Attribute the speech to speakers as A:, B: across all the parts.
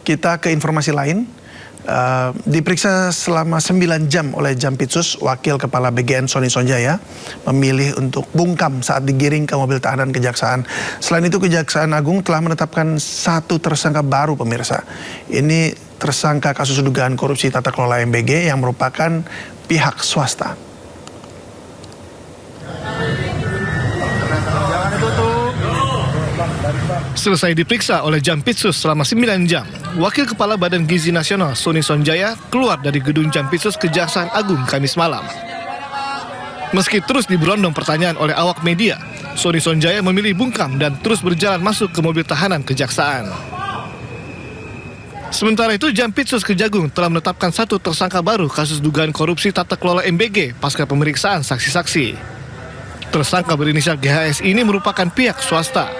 A: Kita ke informasi lain. Diperiksa selama 9 jam oleh Jampitsus, Wakil Kepala BGN Sony Sonjaya memilih untuk bungkam saat digiring ke mobil tahanan Kejaksaan. Selain itu, Kejaksaan Agung telah menetapkan 1 tersangka baru, pemirsa. Ini tersangka kasus dugaan korupsi tata kelola MBG yang merupakan pihak swasta.
B: Selesai diperiksa oleh Jampitsus selama 9 jam, Wakil Kepala Badan Gizi Nasional Sony Sonjaya keluar dari gedung Jampitsus Kejaksaan Agung Kamis malam. Meski terus diberondong pertanyaan oleh awak media, Sony Sonjaya memilih bungkam dan terus berjalan masuk ke mobil tahanan Kejaksaan. Sementara itu, Jampitsus Kejagung telah menetapkan 1 tersangka baru kasus dugaan korupsi tata kelola MBG pasca pemeriksaan saksi-saksi. Tersangka berinisial GHS ini merupakan pihak swasta.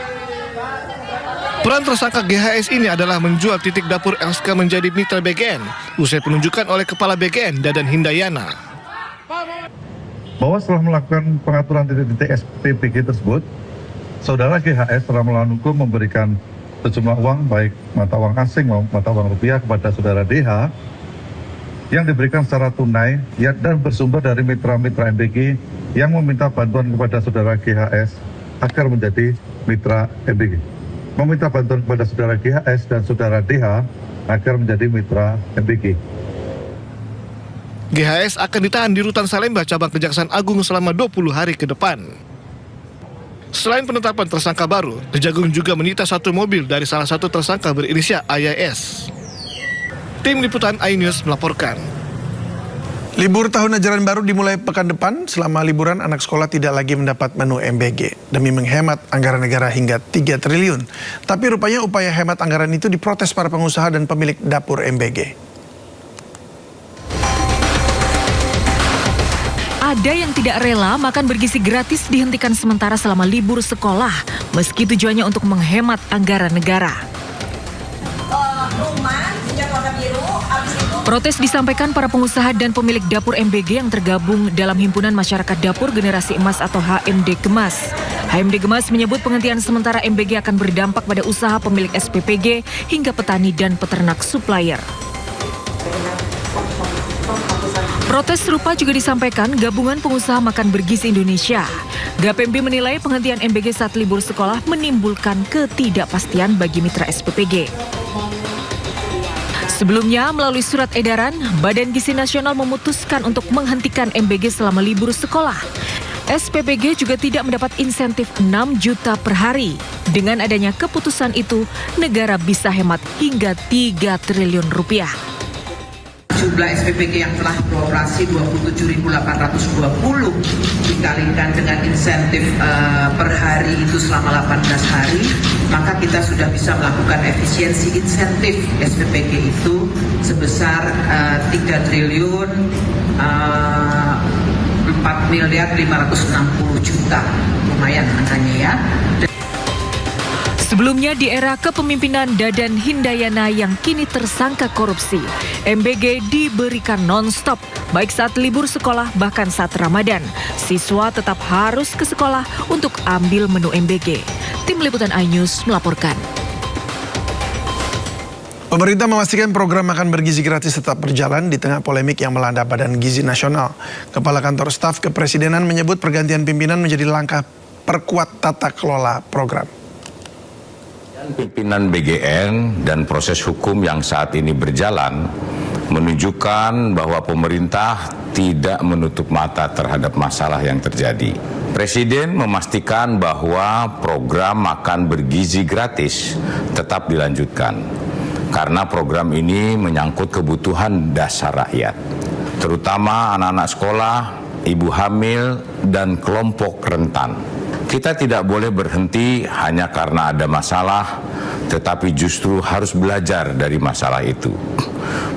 B: Peran tersangka GHS ini adalah menjual titik dapur LSK menjadi mitra BGN, usai penunjukan oleh Kepala BGN Dadan Hindayana.
C: Bahwa setelah melakukan pengaturan titik-titik SPPG tersebut, Saudara GHS setelah melawan hukum memberikan sejumlah uang, baik mata uang asing maupun mata uang rupiah kepada Saudara DH, yang diberikan secara tunai dan bersumber dari mitra-mitra MBG yang meminta bantuan kepada Saudara GHS agar menjadi mitra MBG. Meminta bantuan kepada Saudara GHS dan Saudara DH agar menjadi mitra MBG.
B: GHS akan ditahan di Rutan Salemba Cabang Kejaksaan Agung selama 20 hari ke depan. Selain penetapan tersangka baru, Kejagung juga menyita 1 mobil dari salah satu tersangka berinisial AYS. Tim Liputan iNews melaporkan.
A: Libur tahun ajaran baru dimulai pekan depan. Selama liburan, anak sekolah tidak lagi mendapat menu MBG demi menghemat anggaran negara hingga 3 triliun. Tapi rupanya upaya hemat anggaran itu diprotes para pengusaha dan pemilik dapur MBG.
D: Ada yang tidak rela makan bergizi gratis dihentikan sementara selama libur sekolah, meski tujuannya untuk menghemat anggaran negara. Protes disampaikan para pengusaha dan pemilik dapur MBG yang tergabung dalam Himpunan Masyarakat Dapur Generasi Emas atau HMD Gemas. HMD Gemas menyebut penghentian sementara MBG akan berdampak pada usaha pemilik SPPG hingga petani dan peternak supplier. Protes serupa juga disampaikan Gabungan Pengusaha Makan Bergizi Indonesia. GAPMB menilai penghentian MBG saat libur sekolah menimbulkan ketidakpastian bagi mitra SPPG. Sebelumnya, melalui surat edaran, Badan Gizi Nasional memutuskan untuk menghentikan MBG selama libur sekolah. SPPG juga tidak mendapat insentif 6 juta per hari. Dengan adanya keputusan itu, negara bisa hemat hingga 3 triliun rupiah.
E: Jumlah SPPG yang telah beroperasi 27.820 dikalikan dengan insentif per hari itu selama 18 hari, maka kita sudah bisa melakukan efisiensi insentif SPPG itu sebesar 3 triliun 4 miliar 560 juta. Lumayan angkanya ya.
D: Sebelumnya di era kepemimpinan Dadan Hindayana yang kini tersangka korupsi, MBG diberikan non-stop, baik saat libur sekolah bahkan saat Ramadan. Siswa tetap harus ke sekolah untuk ambil menu MBG. Tim Liputan iNews melaporkan.
A: Pemerintah memastikan program makan bergizi gratis tetap berjalan di tengah polemik yang melanda Badan Gizi Nasional. Kepala Kantor Staf Kepresidenan menyebut pergantian pimpinan menjadi langkah perkuat tata kelola program.
F: Pimpinan BGN dan proses hukum yang saat ini berjalan menunjukkan bahwa pemerintah tidak menutup mata terhadap masalah yang terjadi. Presiden memastikan bahwa program makan bergizi gratis tetap dilanjutkan karena program ini menyangkut kebutuhan dasar rakyat, terutama anak-anak sekolah, ibu hamil, dan kelompok rentan. Kita tidak boleh berhenti hanya karena ada masalah, tetapi justru harus belajar dari masalah itu,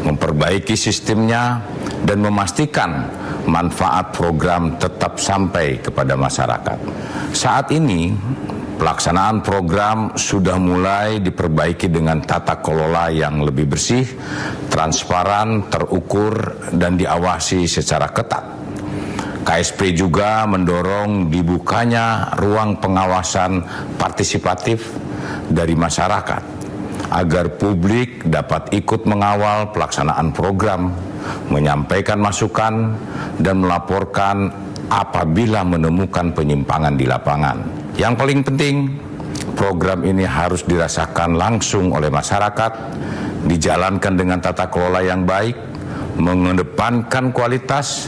F: memperbaiki sistemnya, dan memastikan manfaat program tetap sampai kepada masyarakat. Saat ini, pelaksanaan program sudah mulai diperbaiki dengan tata kelola yang lebih bersih, transparan, terukur, dan diawasi secara ketat. KSP juga mendorong dibukanya ruang pengawasan partisipatif dari masyarakat agar publik dapat ikut mengawal pelaksanaan program, menyampaikan masukan, dan melaporkan apabila menemukan penyimpangan di lapangan. Yang paling penting, program ini harus dirasakan langsung oleh masyarakat, dijalankan dengan tata kelola yang baik, mengedepankan kualitas,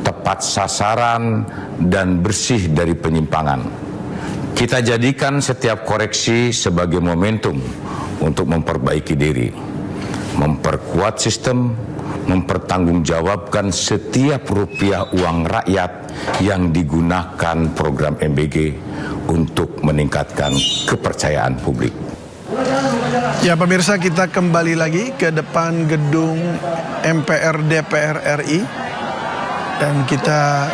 F: tepat sasaran, dan bersih dari penyimpangan. Kita jadikan setiap koreksi sebagai momentum untuk memperbaiki diri, memperkuat sistem, mempertanggungjawabkan setiap rupiah uang rakyat yang digunakan program MBG untuk meningkatkan kepercayaan publik.
A: Ya pemirsa, kita kembali lagi ke depan gedung MPR DPR RI. Dan kita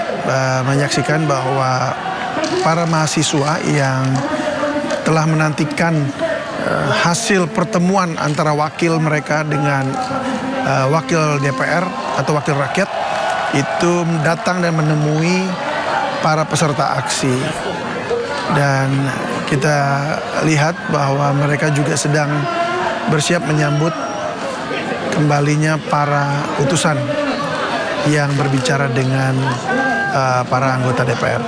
A: menyaksikan bahwa para mahasiswa yang telah menantikan hasil pertemuan antara wakil mereka dengan wakil DPR atau wakil rakyat itu datang dan menemui para peserta aksi. Dan kita lihat bahwa mereka juga sedang bersiap menyambut kembalinya para utusan yang berbicara dengan para anggota DPR.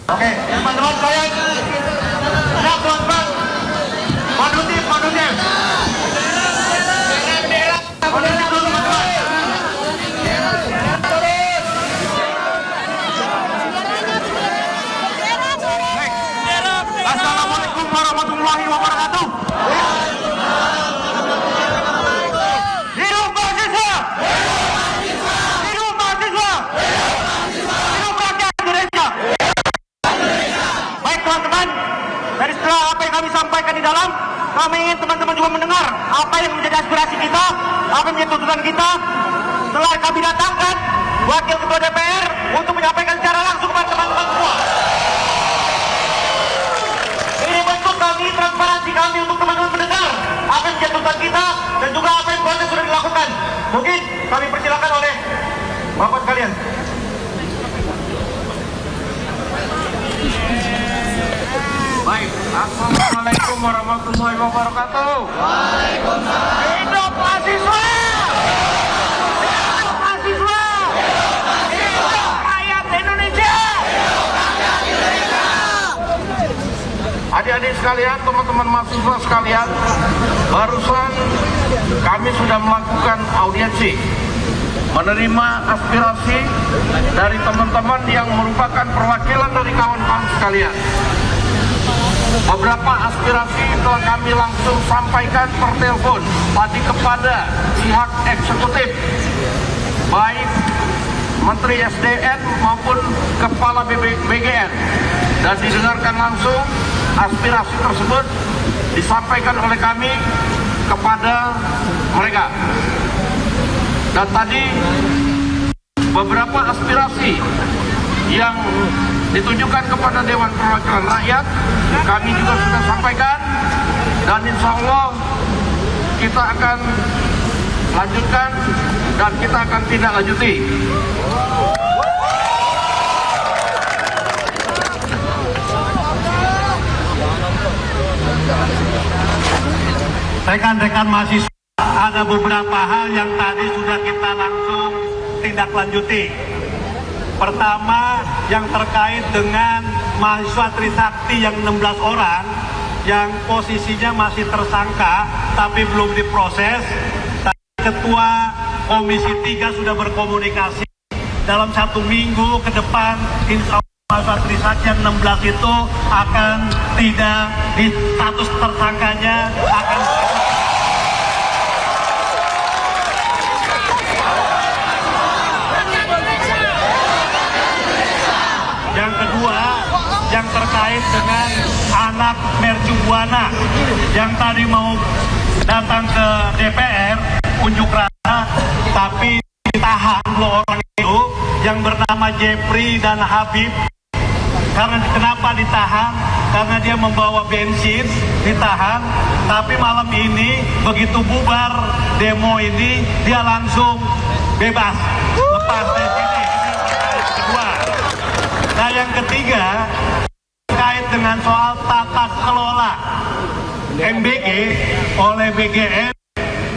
G: Oke, teman-teman sekalian, siap teman-teman, kondusif dulu teman-teman. Assalamualaikum warahmatullahi wabarakatuh. Hidup mahasiswa! Hidup mahasiswa! Hidup rakyat Indonesia! Baik teman-teman, dari setelah apa yang kami sampaikan di dalam, kami ingin teman-teman juga mendengar apa yang menjadi aspirasi kita, apa yang menjadi tuntutan kita. Setelah kami datangkan Wakil Ketua DPR untuk menyampaikan secara langsung kepada teman-teman semua. Ini bentuk kami, transparansi kami untuk teman-teman mendengar apa yang menjadi tuntutan kita dan juga apa yang proses sudah dilakukan. Mungkin kami persilakan oleh Bapak sekalian. Baik, assalamualaikum warahmatullahi wabarakatuh. Waalaikumsalam. Hidup mahasiswa! Hidup mahasiswa! Hidup rakyat Indonesia! Adik-adik sekalian, teman-teman mahasiswa sekalian, barusan kami sudah melakukan audiensi, menerima aspirasi dari teman-teman yang merupakan perwakilan dari kawan-kawan sekalian. Beberapa aspirasi telah kami langsung sampaikan per telepon tadi kepada pihak eksekutif, baik Menteri SDM maupun Kepala BGN, dan didengarkan langsung aspirasi tersebut disampaikan oleh kami kepada mereka. Dan tadi beberapa aspirasi yang ditujukan kepada Dewan Perwakilan Rakyat kami juga sudah sampaikan, dan insya Allah kita akan lanjutkan dan kita akan tindak lanjuti. Rekan-rekan mahasiswa, ada beberapa hal yang tadi sudah kita langsung tindak lanjuti. Pertama, yang terkait dengan
H: mahasiswa Trisakti yang 16 orang yang posisinya masih tersangka tapi belum diproses. Ketua Komisi 3 sudah berkomunikasi dalam 1 minggu ke depan insya Allah mahasiswa Trisakti yang 16 itu akan tidak di status tersangkanya akan yang kedua yang terkait dengan anak Mercubuana yang tadi mau datang ke DPR unjuk rasa tapi ditahan 2 orang itu yang bernama Jeffrey dan Habib. Karena kenapa ditahan? Karena dia membawa bensin, ditahan. Tapi malam ini begitu bubar demo ini dia langsung bebas lepas dari sini. Ini kedua. Nah yang ketiga terkait dengan soal tata kelola MBG oleh BGN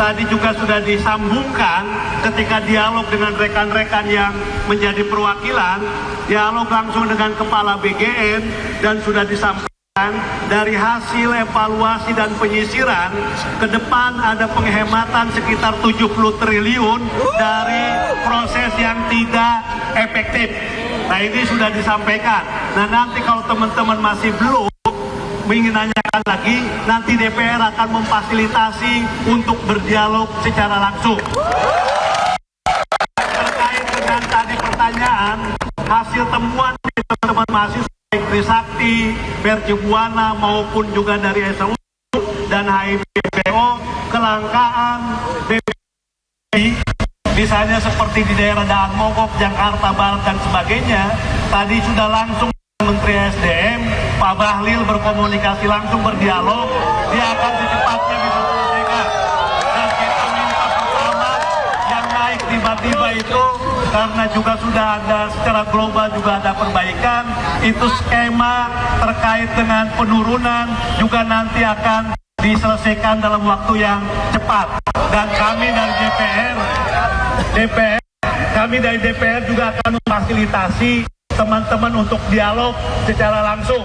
H: tadi juga sudah disambungkan ketika dialog dengan rekan-rekan yang menjadi perwakilan, dialog langsung dengan Kepala BGN dan sudah disampaikan dari hasil evaluasi dan penyisiran ke depan ada penghematan sekitar 70 triliun dari proses yang tidak efektif. Nah ini sudah disampaikan. Nah nanti kalau teman-teman masih belum ingin nanyakan lagi, nanti DPR akan memfasilitasi untuk berdialog secara langsung. Terkait dengan tadi pertanyaan, hasil temuan dari teman-teman mahasiswa baik Trisakti, Mercubuana maupun juga dari SU dan HIPPO, kelangkaan BBM, misalnya seperti di daerah Daan Mogok, Jakarta Barat dan sebagainya, tadi sudah langsung Menteri SDM, Pak Bahlil berkomunikasi langsung berdialog, dia akan secepatnya bisa selesaikan. Dan kita minta pertama yang naik tiba-tiba itu karena juga sudah ada secara global juga ada perbaikan, itu skema terkait dengan penurunan juga nanti akan diselesaikan dalam waktu yang cepat. Dan kami dari DPR juga akan memfasilitasi teman-teman untuk dialog secara langsung.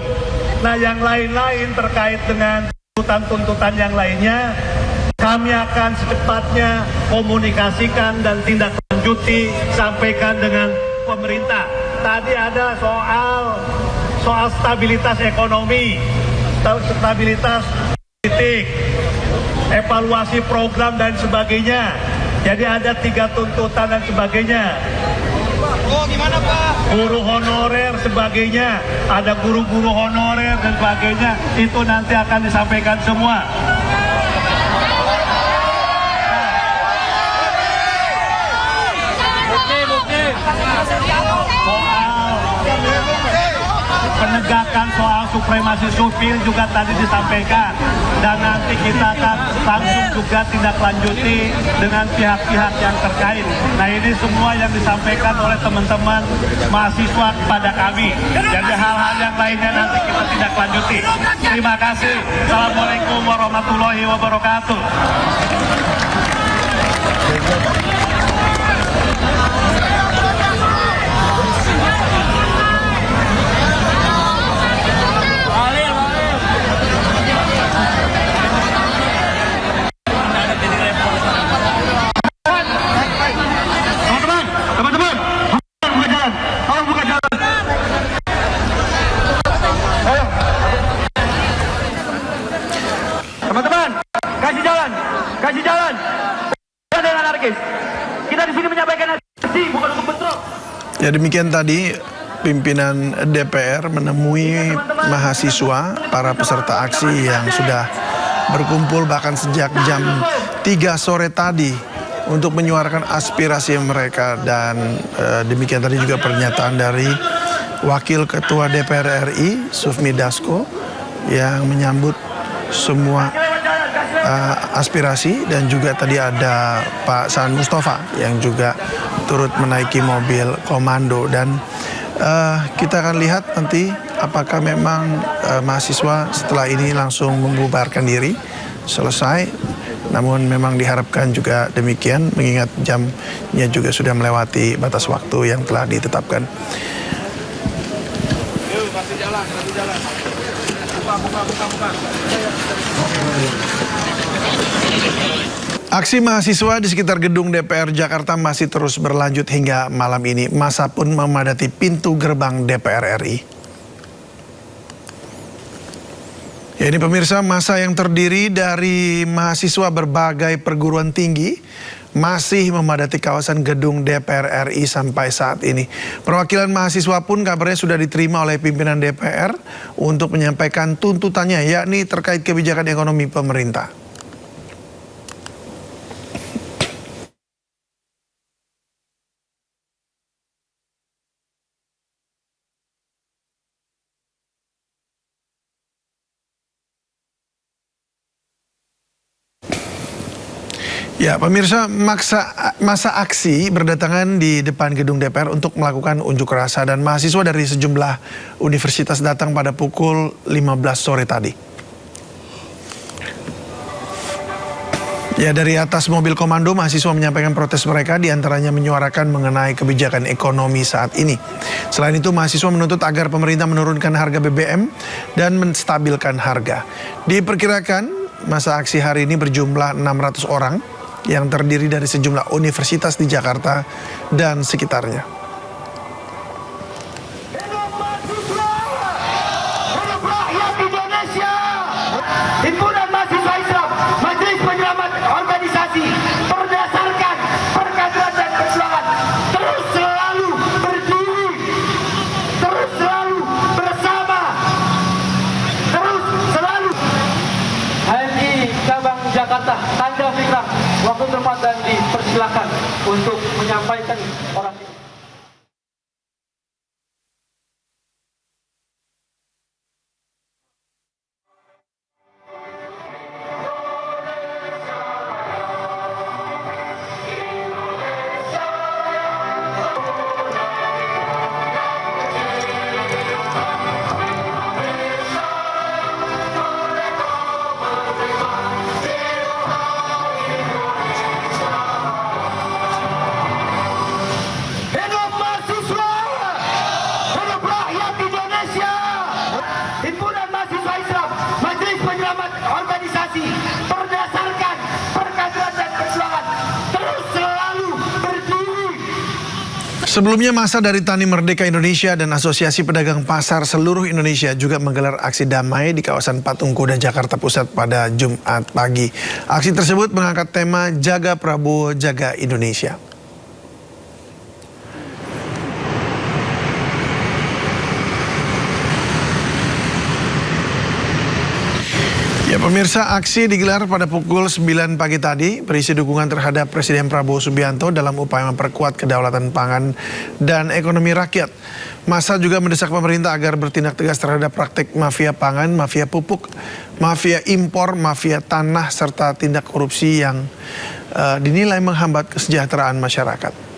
H: Nah yang lain-lain terkait dengan tuntutan-tuntutan yang lainnya, kami akan secepatnya komunikasikan dan tindak lanjuti, sampaikan dengan pemerintah. Tadi ada soal stabilitas ekonomi, stabilitas politik, evaluasi program dan sebagainya. Jadi ada 3 tuntutan dan sebagainya. Oh, gimana Pak? Guru honorer sebagainya, ada guru-guru honorer dan sebagainya, itu nanti akan disampaikan semua. Penegakan soal supremasi sipil juga tadi disampaikan, dan nanti kita akan langsung juga tindak lanjuti dengan pihak-pihak yang terkait. Nah ini semua yang disampaikan oleh teman-teman mahasiswa kepada kami. Jadi hal-hal yang lainnya nanti kita tindak lanjuti. Terima kasih. Assalamualaikum warahmatullahi wabarakatuh.
G: Kasih jalan dengan anarkis. Kita di sini menyampaikan aspirasi, bukan untuk bentrok.
A: Ya demikian tadi pimpinan DPR menemui mahasiswa, para peserta aksi yang sudah berkumpul bahkan sejak jam 3 sore tadi untuk menyuarakan aspirasi mereka. Dan demikian tadi juga pernyataan dari Wakil Ketua DPR RI Sufmi Dasko yang menyambut semua aspirasi, dan juga tadi ada Pak Saan Mustafa yang juga turut menaiki mobil komando. Dan kita akan lihat nanti apakah memang mahasiswa setelah ini langsung membubarkan diri selesai. Namun memang diharapkan juga demikian, mengingat jamnya juga sudah melewati batas waktu yang telah ditetapkan. Aksi mahasiswa di sekitar gedung DPR Jakarta masih terus berlanjut hingga malam ini. Massa pun memadati pintu gerbang DPR RI. Ya, ini pemirsa, massa yang terdiri dari mahasiswa berbagai perguruan tinggi masih memadati kawasan gedung DPR RI sampai saat ini. Perwakilan mahasiswa pun kabarnya sudah diterima oleh pimpinan DPR untuk menyampaikan tuntutannya, yakni terkait kebijakan ekonomi pemerintah. Ya, pemirsa, masa aksi berdatangan di depan gedung DPR untuk melakukan unjuk rasa dan mahasiswa dari sejumlah universitas datang pada pukul 15 sore tadi. Ya, dari atas mobil komando mahasiswa menyampaikan protes mereka, diantaranya menyuarakan mengenai kebijakan ekonomi saat ini. Selain itu, mahasiswa menuntut agar pemerintah menurunkan harga BBM dan menstabilkan harga. Diperkirakan masa aksi hari ini berjumlah 600 orang yang terdiri dari sejumlah universitas di Jakarta dan sekitarnya.
G: Hidup mahasiswa! Hidup rakyat Indonesia! Himpunan Mahasiswa Islam, Majelis Penyelamat Organisasi, berdasarkan perkaderan dan perjuangan, terus selalu berdiri, terus selalu bersama, terus selalu. HMI Cabang Jakarta, Tanda Fikrah, waktu tempat dan dipersilakan untuk menyampaikan orasi. Himpunan Mahasiswa Islam, Majelis Penyelamat Organisasi, berdasarkan perkaderan dan perjuangan, terus selalu berdiri.
A: Sebelumnya, massa dari Tani Merdeka Indonesia dan Asosiasi Pedagang Pasar seluruh Indonesia juga menggelar aksi damai di kawasan Patung Kuda Jakarta Pusat pada Jumat pagi. Aksi tersebut mengangkat tema Jaga Prabowo, Jaga Indonesia. Ya, pemirsa, aksi digelar pada pukul 9 pagi tadi berisi dukungan terhadap Presiden Prabowo Subianto dalam upaya memperkuat kedaulatan pangan dan ekonomi rakyat. Massa juga mendesak pemerintah agar bertindak tegas terhadap praktik mafia pangan, mafia pupuk, mafia impor, mafia tanah, serta tindak korupsi yang dinilai menghambat kesejahteraan masyarakat.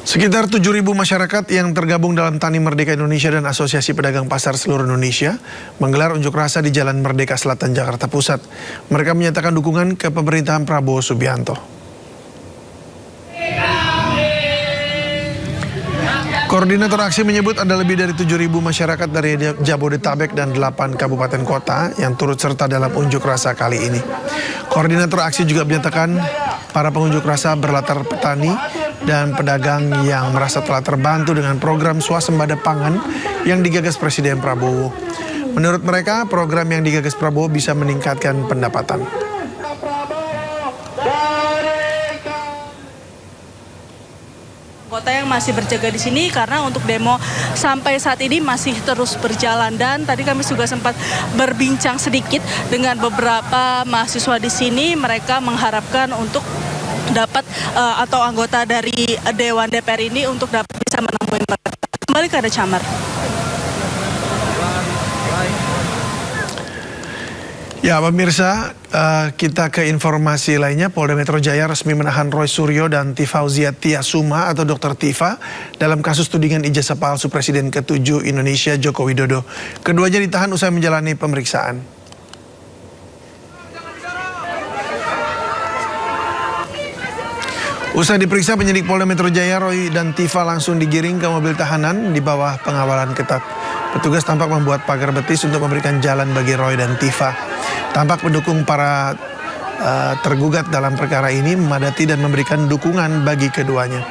A: Sekitar 7.000 masyarakat yang tergabung dalam Tani Merdeka Indonesia dan Asosiasi Pedagang Pasar seluruh Indonesia menggelar unjuk rasa di Jalan Merdeka Selatan, Jakarta Pusat. Mereka menyatakan dukungan ke pemerintahan Prabowo Subianto. Koordinator aksi menyebut ada lebih dari 7.000 masyarakat dari Jabodetabek dan 8 kabupaten kota yang turut serta dalam unjuk rasa kali ini. Koordinator aksi juga menyatakan para pengunjuk rasa berlatar petani dan pedagang yang merasa telah terbantu dengan program swasembada pangan yang digagas Presiden Prabowo. Menurut mereka, program yang digagas Prabowo bisa meningkatkan pendapatan.
I: Anggota yang masih berjaga di sini karena untuk demo sampai saat ini masih terus berjalan, dan tadi kami juga sempat berbincang sedikit dengan beberapa mahasiswa di sini. Mereka mengharapkan untuk dapat atau anggota dari Dewan DPR ini untuk dapat bisa menemui mereka. Kembali ke Ada Camar.
A: Ya pemirsa, kita ke informasi lainnya. Polda Metro Jaya resmi menahan Roy Suryo dan Tifauzia Tiasuma atau Dr. Tifa dalam kasus tudingan ijazah palsu Presiden ke-7 Indonesia Joko Widodo. Keduanya ditahan usai menjalani pemeriksaan. Usai diperiksa, penyidik Polda Metro Jaya, Roy dan Tifa langsung digiring ke mobil tahanan di bawah pengawalan ketat. Petugas tampak membuat pagar betis untuk memberikan jalan bagi Roy dan Tifa. Tampak pendukung para tergugat dalam perkara ini memadati dan memberikan dukungan bagi keduanya.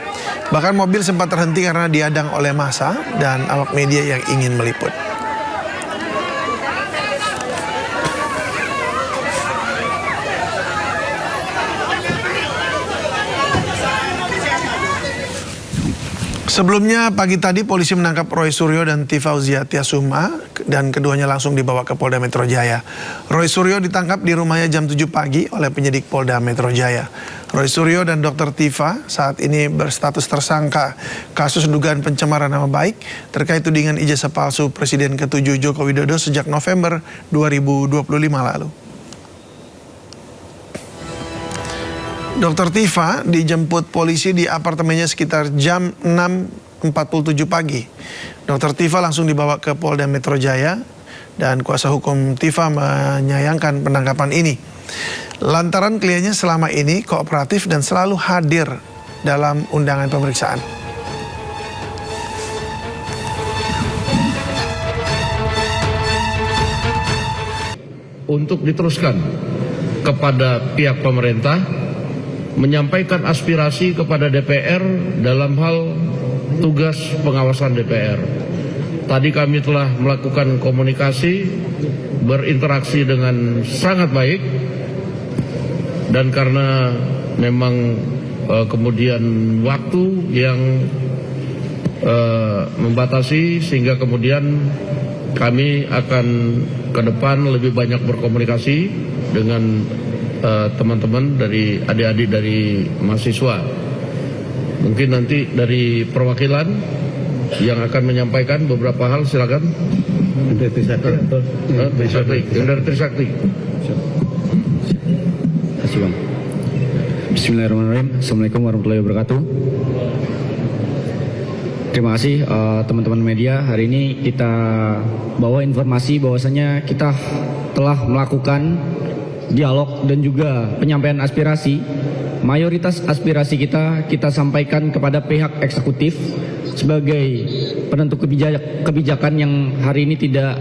A: Bahkan mobil sempat terhenti karena diadang oleh massa dan awak media yang ingin meliput. Sebelumnya pagi tadi polisi menangkap Roy Suryo dan Tifauzia Tiasuma dan keduanya langsung dibawa ke Polda Metro Jaya. Roy Suryo ditangkap di rumahnya jam 7 pagi oleh penyidik Polda Metro Jaya. Roy Suryo dan Dr. Tifa saat ini berstatus tersangka kasus dugaan pencemaran nama baik terkait tudingan ijazah palsu Presiden ke-7 Joko Widodo sejak November 2025 lalu. Dr. Tifa dijemput polisi di apartemennya sekitar jam 6.47 pagi. Dr. Tifa langsung dibawa ke Polda Metro Jaya dan kuasa hukum Tifa menyayangkan penangkapan ini. Lantaran kliennya selama ini kooperatif dan selalu hadir dalam undangan pemeriksaan.
J: Untuk diteruskan kepada pihak pemerintah, menyampaikan aspirasi kepada DPR dalam hal tugas pengawasan DPR. Tadi kami telah melakukan komunikasi, berinteraksi dengan sangat baik, dan karena memang kemudian waktu yang membatasi, sehingga kemudian kami akan ke depan lebih banyak berkomunikasi dengan teman-teman dari adik-adik dari mahasiswa. Mungkin nanti dari perwakilan yang akan menyampaikan beberapa hal, silakan. Dari Trisakti.
K: Kasih Bang. Bismillahirrahmanirrahim. Assalamualaikum warahmatullahi wabarakatuh. Terima kasih teman-teman media. Hari ini kita bawa informasi bahwasanya kita telah melakukan dialog dan juga penyampaian aspirasi. Mayoritas aspirasi kita sampaikan kepada pihak eksekutif sebagai penentu kebijakan yang hari ini tidak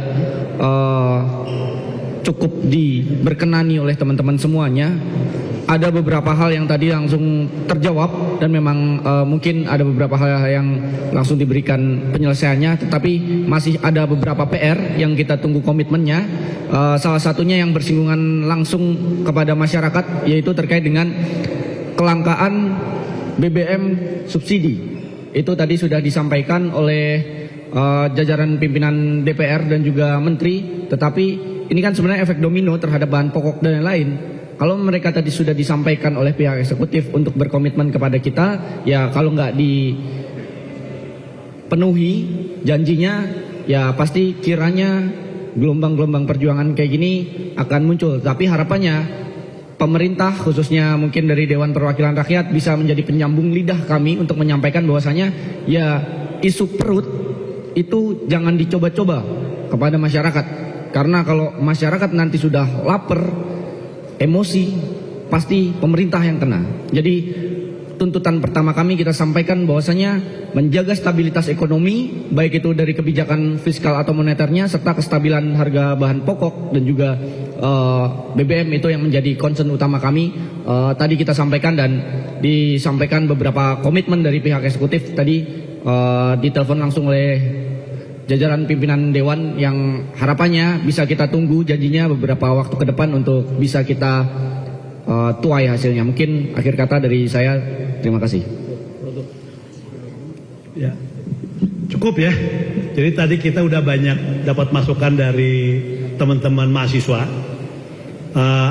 K: cukup diberkenani oleh teman-teman semuanya. Ada beberapa hal yang tadi langsung terjawab dan memang mungkin ada beberapa hal yang langsung diberikan penyelesaiannya, tetapi masih ada beberapa PR yang kita tunggu komitmennya. Salah satunya yang bersinggungan langsung kepada masyarakat, yaitu terkait dengan kelangkaan BBM subsidi. Itu tadi sudah disampaikan oleh jajaran pimpinan DPR dan juga Menteri, tetapi ini kan sebenarnya efek domino terhadap bahan pokok dan lain-lain. Kalau mereka tadi sudah disampaikan oleh pihak eksekutif untuk berkomitmen kepada kita, ya kalau nggak dipenuhi janjinya, ya pasti kiranya gelombang-gelombang perjuangan kayak gini akan muncul. Tapi harapannya pemerintah, khususnya mungkin dari Dewan Perwakilan Rakyat, bisa menjadi penyambung lidah kami untuk menyampaikan bahwasanya ya isu perut itu jangan dicoba-coba kepada masyarakat. Karena kalau masyarakat nanti sudah lapar, emosi, pasti pemerintah yang kena. Jadi tuntutan pertama kami kita sampaikan bahwasanya menjaga stabilitas ekonomi, baik itu dari kebijakan fiskal atau moneternya, serta kestabilan harga bahan pokok dan juga BBM itu yang menjadi concern utama kami. Tadi kita sampaikan dan disampaikan beberapa komitmen dari pihak eksekutif tadi ditelepon langsung oleh jajaran pimpinan Dewan yang harapannya bisa kita tunggu janjinya beberapa waktu ke depan untuk bisa kita tuai hasilnya. Mungkin akhir kata dari saya, terima kasih.
L: Ya, cukup ya. Jadi tadi kita udah banyak dapat masukan dari teman-teman mahasiswa.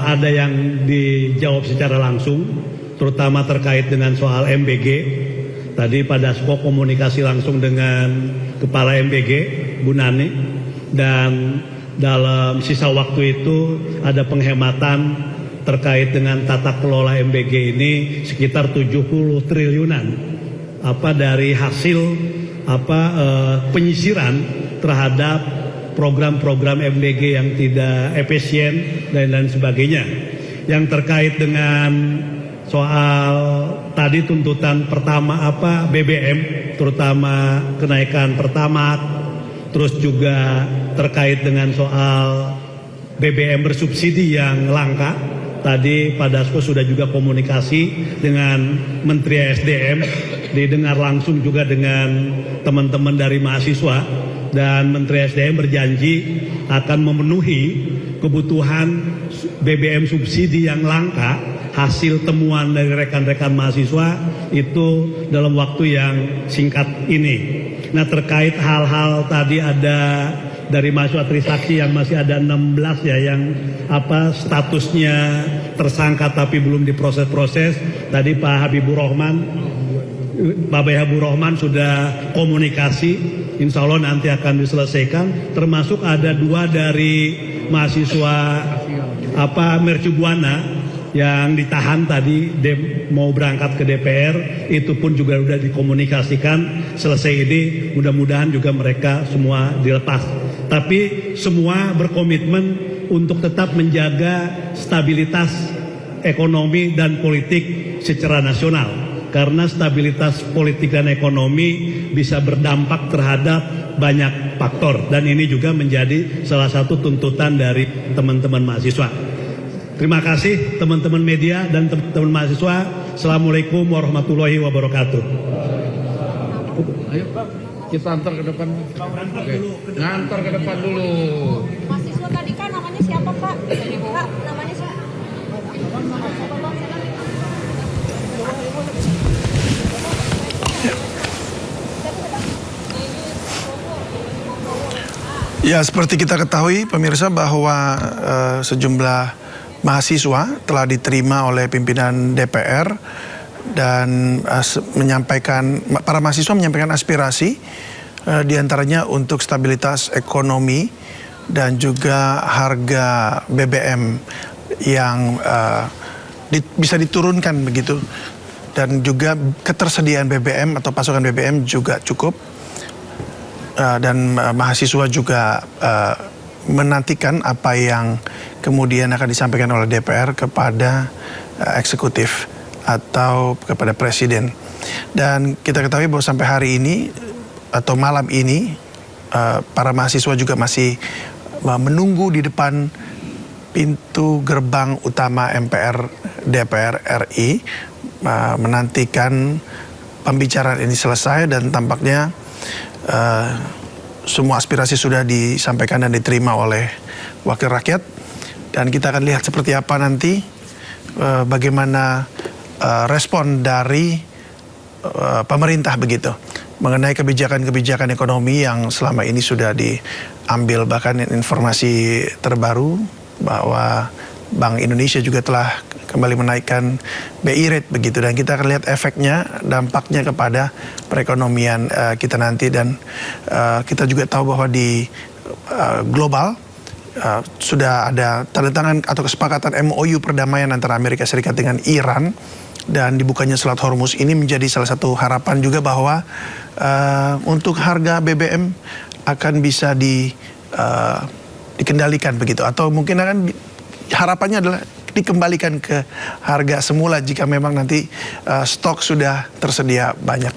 L: Ada yang dijawab secara langsung, terutama terkait dengan soal MBG. Tadi pada komunikasi langsung dengan Kepala MBG, Bu Nani, dan dalam sisa waktu itu ada penghematan terkait dengan tata kelola MBG ini sekitar 70 triliunan dari hasil penyisiran terhadap program-program MBG yang tidak efisien dan lain sebagainya. Yang terkait dengan soal tadi tuntutan pertama BBM, terutama kenaikan Pertamax, terus juga terkait dengan soal BBM bersubsidi yang langka. Tadi Pak Dasko sudah juga komunikasi dengan Menteri SDM, didengar langsung juga dengan teman-teman dari mahasiswa, dan Menteri SDM berjanji akan memenuhi kebutuhan BBM subsidi yang langka hasil temuan dari rekan-rekan mahasiswa itu dalam waktu yang singkat ini. Nah, terkait hal-hal tadi ada dari mahasiswa Trisakti yang masih ada 16 ya yang statusnya tersangka tapi belum diproses-proses. Tadi Pak Habibur Rahman sudah komunikasi, insya Allah nanti akan diselesaikan. Termasuk ada 2 dari mahasiswa Mercu Buana yang ditahan tadi mau berangkat ke DPR, itu pun juga sudah dikomunikasikan. Selesai ini mudah-mudahan juga mereka semua dilepas. Tapi semua berkomitmen untuk tetap menjaga stabilitas ekonomi dan politik secara nasional. Karena stabilitas politik dan ekonomi bisa berdampak terhadap banyak faktor. Dan ini juga menjadi salah satu tuntutan dari teman-teman mahasiswa. Terima kasih teman-teman media dan teman-teman mahasiswa. Assalamualaikum warahmatullahi wabarakatuh.
J: Ayo kita antar ke depan. Ngantar ke depan dulu.
M: Mahasiswa tadi kan namanya siapa Pak? Pak, namanya siapa?
A: Ya, seperti kita ketahui pemirsa bahwa sejumlah mahasiswa telah diterima oleh pimpinan DPR dan para mahasiswa menyampaikan aspirasi diantaranya untuk stabilitas ekonomi dan juga harga BBM yang bisa diturunkan begitu, dan juga ketersediaan BBM atau pasokan BBM juga cukup. Dan mahasiswa juga menantikan apa yang kemudian akan disampaikan oleh DPR kepada eksekutif atau kepada presiden. Dan kita ketahui bahwa sampai hari ini atau malam ini para mahasiswa juga masih menunggu di depan pintu gerbang utama MPR DPR RI, menantikan pembicaraan ini selesai, dan tampaknya semua aspirasi sudah disampaikan dan diterima oleh wakil rakyat. Dan kita akan lihat seperti apa nanti bagaimana respon dari pemerintah begitu mengenai kebijakan-kebijakan ekonomi yang selama ini sudah diambil. Bahkan informasi terbaru bahwa Bank Indonesia juga telah kembali menaikkan BI rate begitu, dan kita akan lihat efeknya, dampaknya kepada perekonomian kita nanti. Dan kita juga tahu bahwa di global sudah ada tanda tangan atau kesepakatan MOU perdamaian antara Amerika Serikat dengan Iran, dan dibukanya Selat Hormuz ini menjadi salah satu harapan juga bahwa untuk harga BBM akan bisa dikendalikan begitu, atau mungkin akan harapannya adalah dikembalikan ke harga semula jika memang nanti stok sudah tersedia banyak.